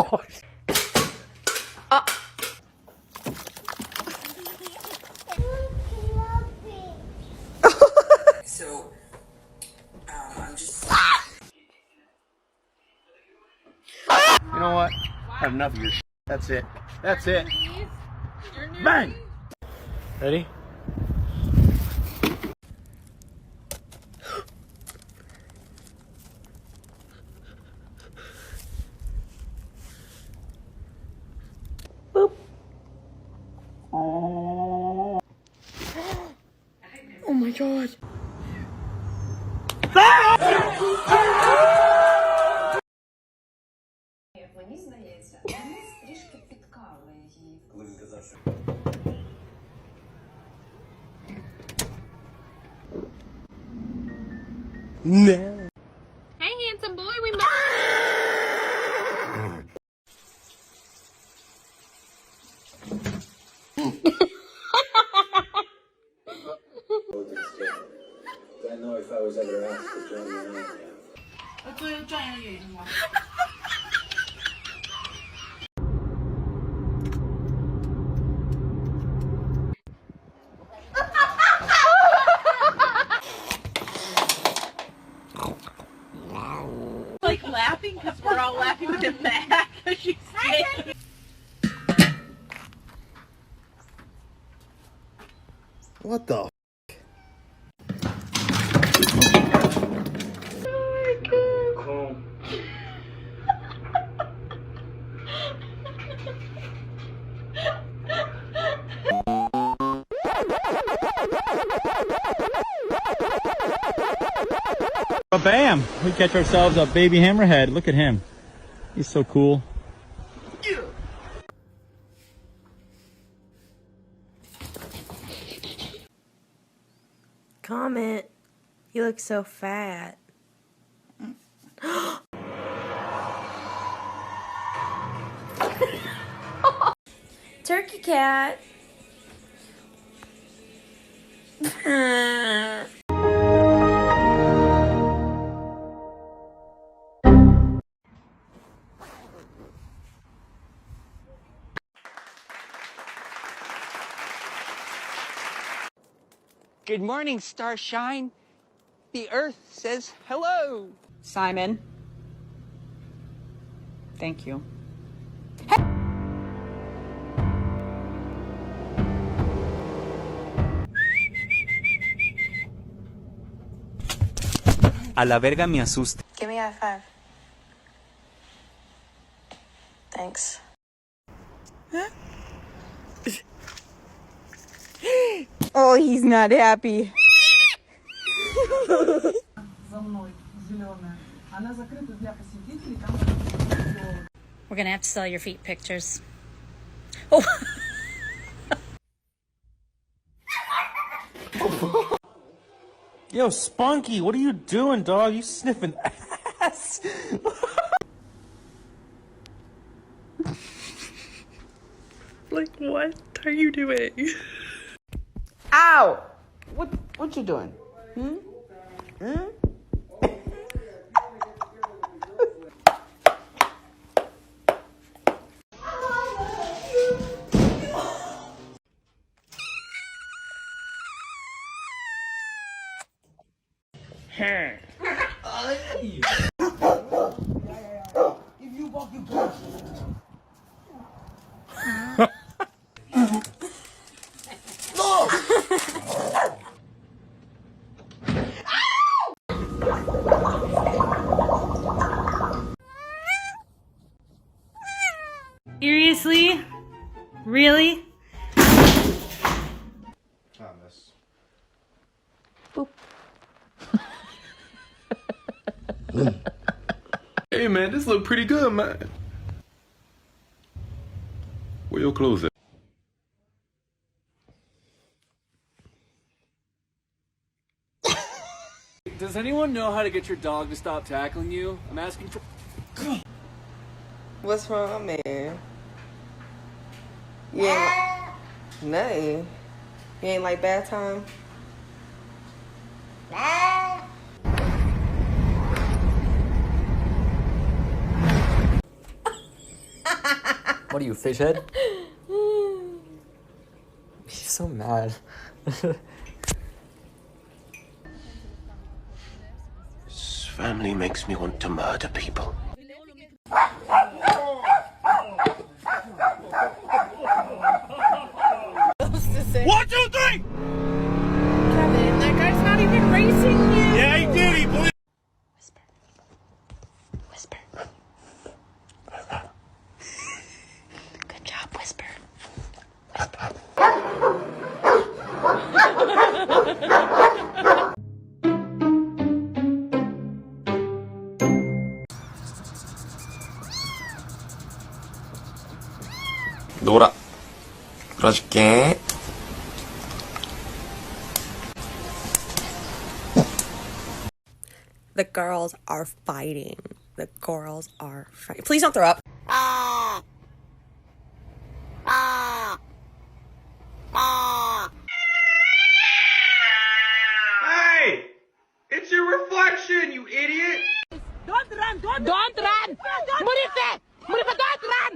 gosh! So, I'm just. You know what? I have enough of your shit. That's it. That's it. Bang! Ready? Boop. Oh my god. Мені здається, Денис трішки підкалує її. Коли він казав, що. No. Hey, handsome boy, we I know if I was ever asked to join the army. 最后转一个原因吗？ like laughing because we're all laughing with him back because she's saying. What the? Bam! We catch ourselves a baby hammerhead. Look at him. He's so cool. Comment. You look so fat. Turkey cat. Good morning, Starshine. The Earth says hello. Simon. Thank you. A la verga me asusta. Give me a high five. Thanks. Oh, he's not happy. We're gonna have to sell your feet pictures. Oh. Yo, Spunky, what are you doing, dog? You sniffing ass? Like, what are you doing? Ow! What you doing? Seriously? Really? Thomas. Hey man, this look pretty good, man. Where your clothes at? Does anyone know how to get your dog to stop tackling you? I'm asking for... What's wrong, man? Yeah. Nothing. You ain't like bath time? What are you, fish head? She's so mad. This family makes me want to murder people. 1, 2, 3! Kevin, that guy's not even racing you. Yeah, he did. He blew. Whisper. Good job, Whisper. 놀아. 불어줄게. The girls are fighting. The girls are fighting. Please don't throw up. Hey! It's your reflection, you idiot! Don't run! Murife! Murife, don't run!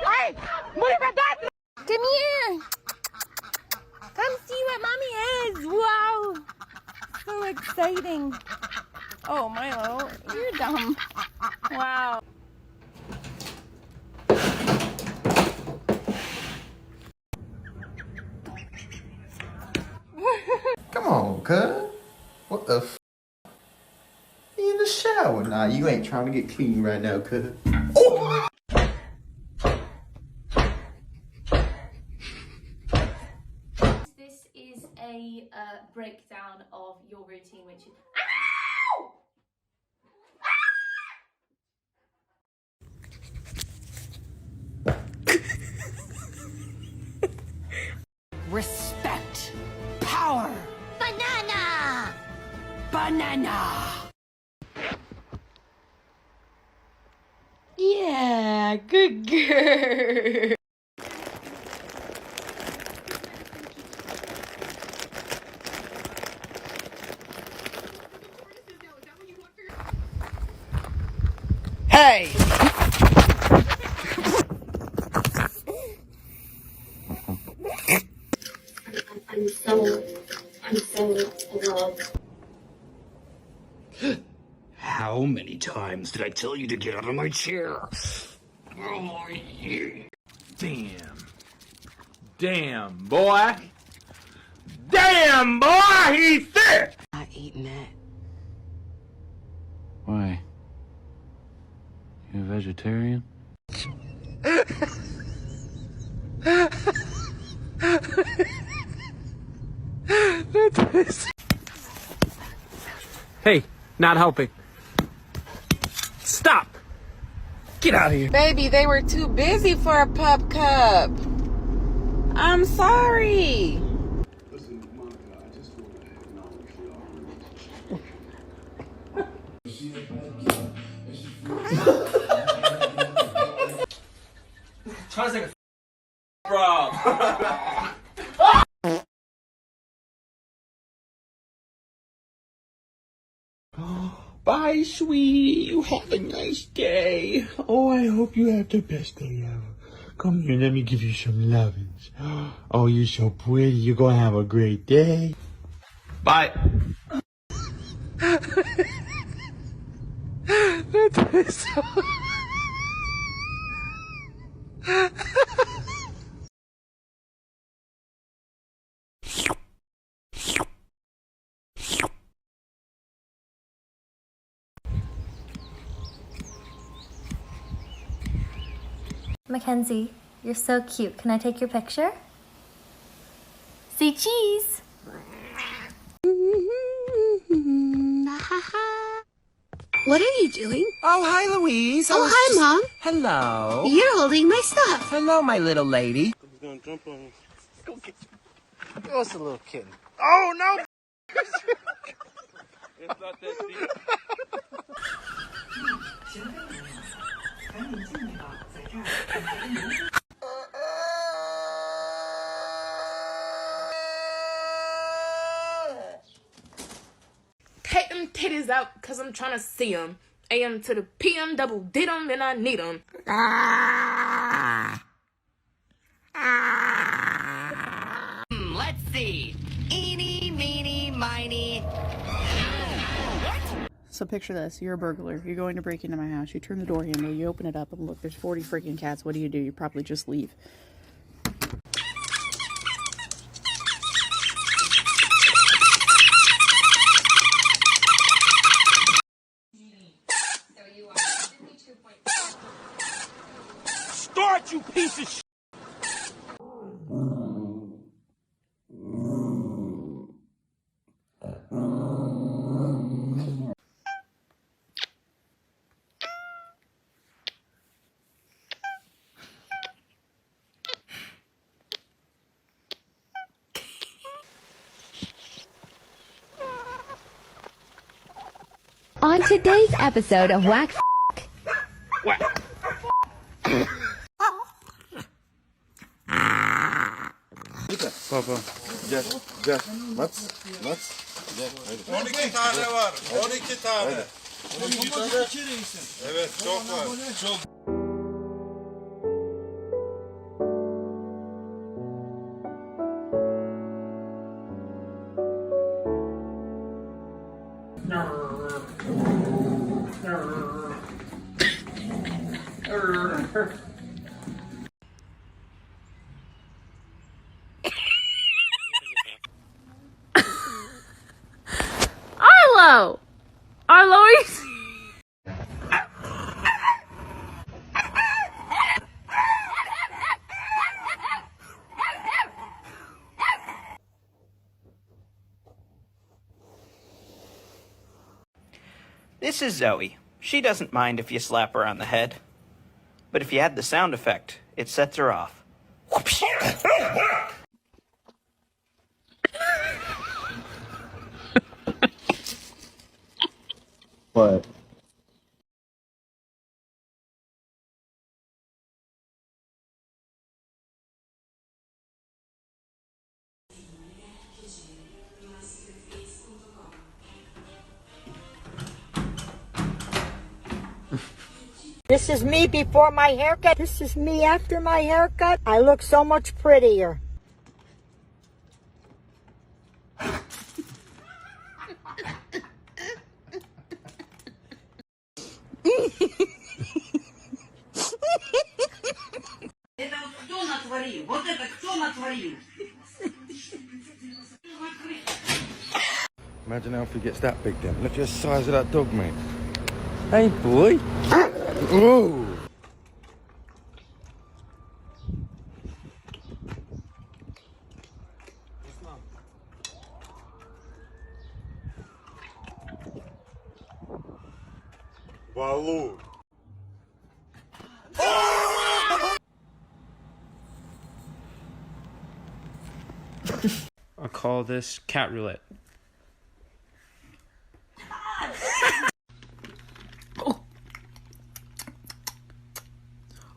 Hey! Murife, don't run! Come here! Come see what mommy is! Wow! So exciting. Oh, Milo, you're dumb. Wow. Come on, cuz. What the f? You in the shower? Nah, you ain't trying to get clean right now, cuz. Oh! This is a breakdown of your routine, which is... Respect. Power. Banana. Banana. Yeah, good girl. Hey! I'm so in love. How many times did I tell you to get out of my chair? Oh, yeah. Damn, boy. Damn, boy, he's thick! Not eating it. Why? You a vegetarian? Hey, not helping. Stop! Get out of here. Baby, they were too busy for a pup cup. I'm sorry. Listen, Monica, I just want to acknowledge Try to take a bro. Bye, sweetie. You have a nice day. Oh, I hope you have the best day ever. Come here, let me give you some lovins. Oh, you're so pretty. You're gonna have a great day. Bye. Mackenzie, you're so cute. Can I take your picture? Say cheese! What are you doing? Oh, hi, Louise. Oh, hi, Mom. Hello. You're holding my stuff. Hello, my little lady. He's gonna jump on you. Go get you. Oh, it's a little kitten. Oh, no! It's not that deep. Take them titties out, cause I'm trying to see them. AM to the PM, double did them, and I need them. Let's see. Eeny, meeny, miny. So picture this, you're a burglar, you're going to break into my house, you turn the door handle, you open it up, and look, there's 40 freaking cats. What do? You probably just leave. Start, you piece of shit! On today's episode of Wax Papa. Gel, Mats. 12 tane var. 12 tane. 12 tane. Evet, çok var. Çok. Arlo! Arlo, are you... This is Zoe. She doesn't mind if you slap her on the head. But if you add the sound effect, it sets her off. What? This is me before my haircut. This is me after my haircut. I look so much prettier. Это кто натворил? Вот это кто натворил? Imagine Alfie gets that big then. Look at the size of that dog, mate. Hey, boy. Whoa. Балу. I call this cat roulette.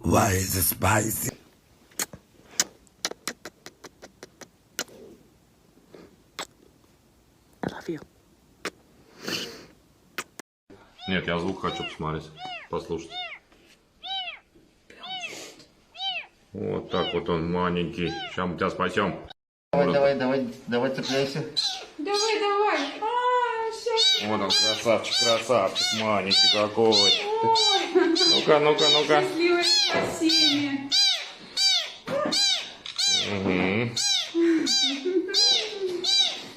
Why is it spicy? I love you. Нет, я звук хочу посмотреть, послушать. Вот так вот он маленький. Сейчас мы тебя спасем. Давай, цепляйся. Давай. Вот он, красавчик, маленький какой. Ну-ка. Счастливое спасение. Угу.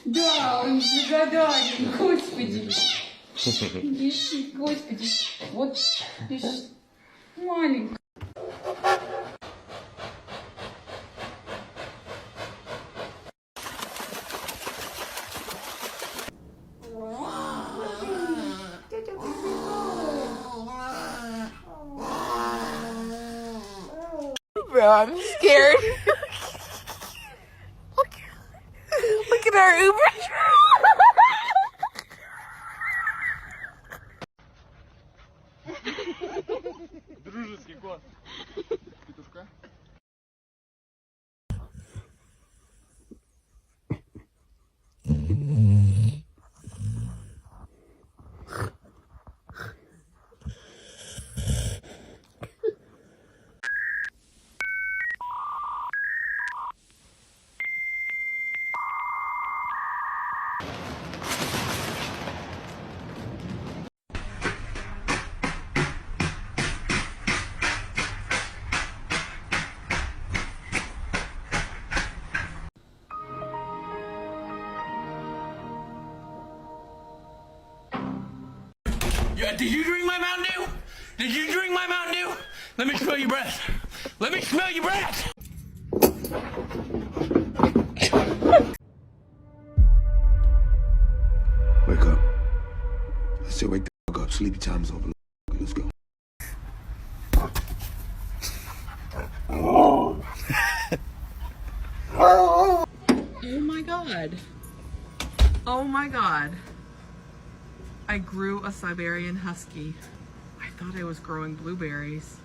Да, он благодарен, Господи. Господи, вот ты ж маленький. Bro, I'm scared. Look at our Uber. Дружеский кот. Петушка. Did you drink my Mountain Dew? Did you drink my Mountain Dew? Let me smell your breath. Let me smell your breath. Wake up. I said wake the fuck up. Sleepy time's over. Let's go. Oh my god. Oh my god. I grew a Siberian Husky. I thought I was growing blueberries.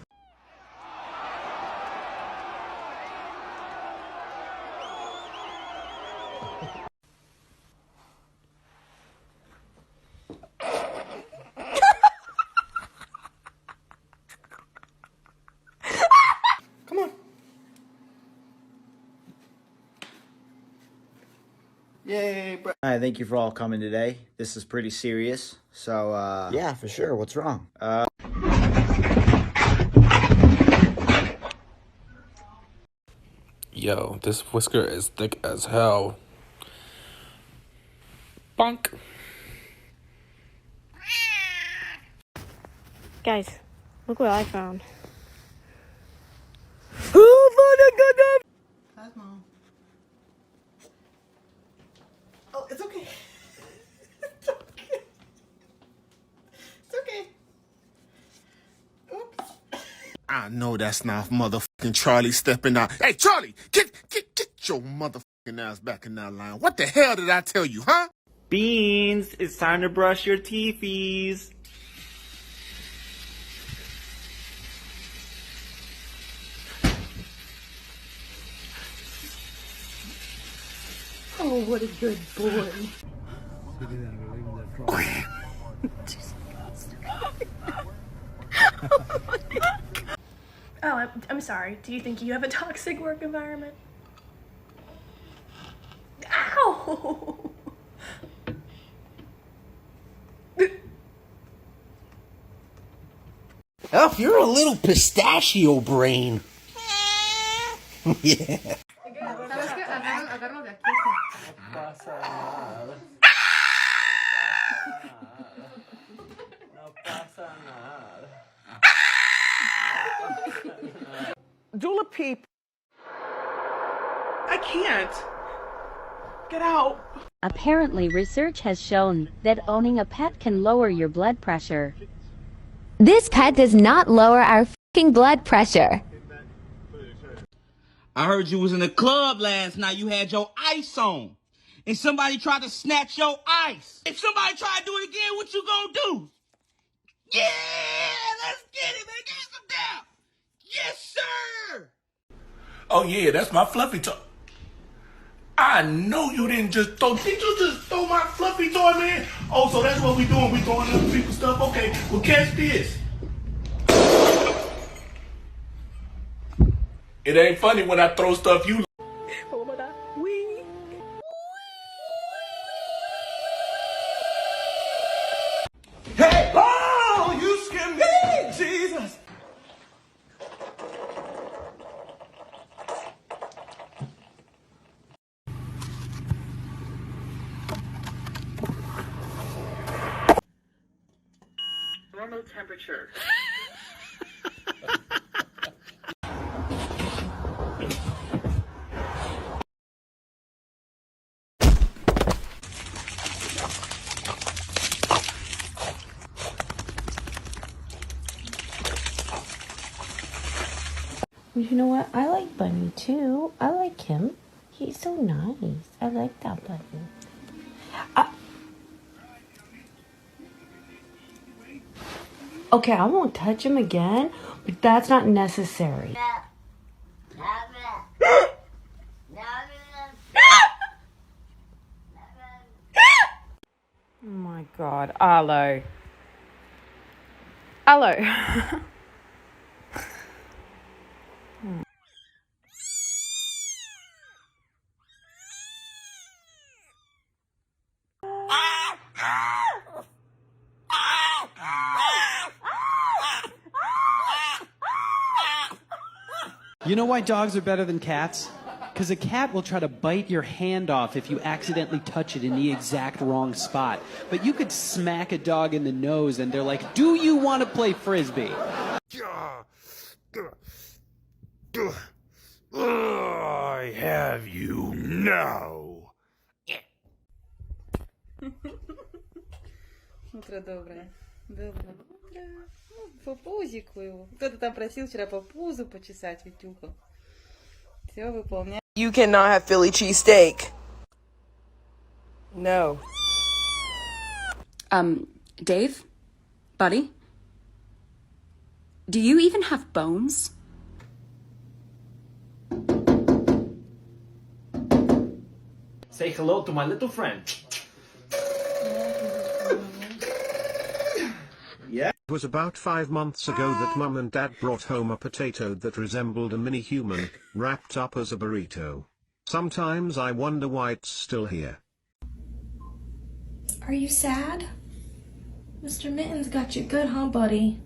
Come on. Yay, bro. Hi, thank you for all coming today. This is pretty serious, so, Yeah, for sure. What's wrong? Yo, this whisker is thick as hell. Bonk. Guys, look what I found. That's Mom. Oh, it's okay. It's okay. It's okay. Oops. I know that's not motherfucking Charlie stepping out. Hey, Charlie, get your motherfucking ass back in that line. What the hell did I tell you, huh? Beans, it's time to brush your teethies. Oh, what a good boy. Oh, I'm sorry. Do you think you have a toxic work environment? Ow! Elf, you're a little pistachio brain. Yeah. Dula peep. I can't. Get out. Apparently, research has shown that owning a pet can lower your blood pressure. This pet does not lower our fucking blood pressure. I heard you was in the club last night. You had your ice on. And somebody tried to snatch your ice. If somebody try to do it again, what you gonna do? Yeah, let's get it, man. Get some down. Yes, sir. Oh yeah, that's my fluffy toy. I know you didn't just throw. Did you just throw my fluffy toy, man? Oh, so that's what we doing. We throwing other people's stuff. Okay, well catch this. It ain't funny when I throw stuff you. Hey! Oh, you scared me, Jesus! Normal temperature. You know what? I like Bunny too. I like him. He's so nice. I like that Bunny. Okay, I won't touch him again, but that's not necessary. Oh my god, Arlo. Arlo. You know why dogs are better than cats? Because because a cat will try to bite your hand off if you accidentally touch it in the exact wrong spot. But you could smack a dog in the nose and they're like, do you want to play frisbee? I have you now. Утро доброе. Доброе. По пузику его. Кто-то там просил вчера по пузу почесать, Витюха. Все выполняю. You cannot have Philly cheesesteak. No. Dave? Buddy? Do you even have bones? Say hello to my little friend. It was about 5 months ago that Mum and Dad brought home a potato that resembled a mini-human, wrapped up as a burrito. Sometimes I wonder why it's still here. Are you sad? Mr. Mittens got you good, huh, buddy?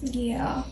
Yeah.